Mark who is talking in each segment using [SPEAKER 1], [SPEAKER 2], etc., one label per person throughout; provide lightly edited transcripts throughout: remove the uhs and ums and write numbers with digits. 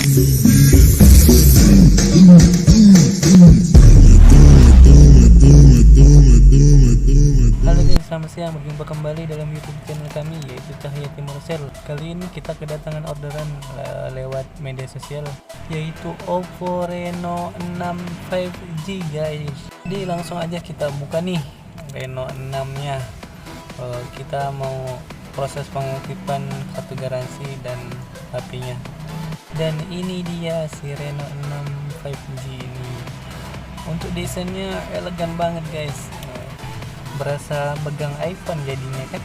[SPEAKER 1] Halo guys, selamat siang. Berjumpa kembali dalam YouTube channel kami, yaitu Cahaya Timur Sel. Kali ini kita kedatangan orderan lewat media sosial, yaitu Oppo Reno 6 5G guys. Jadi langsung aja kita buka nih Reno 6 nya. Kita mau proses pengutipan kartu garansi dan HP-nya. Dan ini dia si Reno 6 5G ini. Untuk desainnya elegan banget guys, berasa pegang iPhone jadinya kan.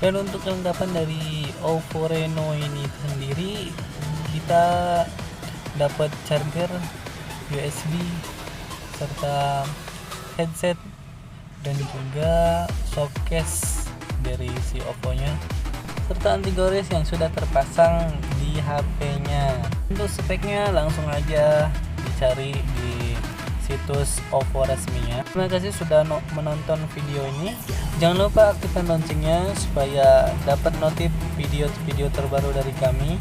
[SPEAKER 1] Dan untuk kelengkapan dari Oppo Reno ini sendiri, kita dapat charger USB serta headset dan juga softcase dari si Oppo nya, serta anti gores yang sudah terpasang di HP-nya. Untuk speknya langsung aja dicari di situs Oppo resminya. Terima kasih sudah menonton video ini. Jangan lupa aktifkan loncengnya supaya dapat notif video-video terbaru dari kami.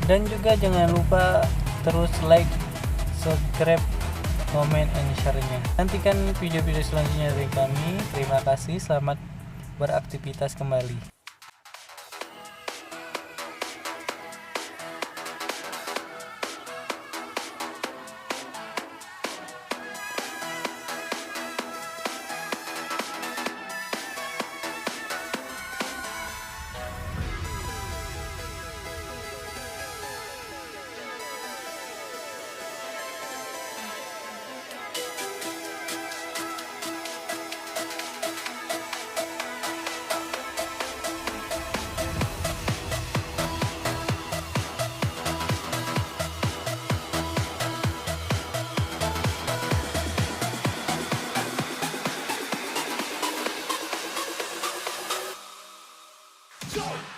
[SPEAKER 1] Dan juga jangan lupa terus like, subscribe, komen, and share-nya. Nantikan video-video selanjutnya dari kami. Terima kasih, selamat beraktivitas kembali. Go!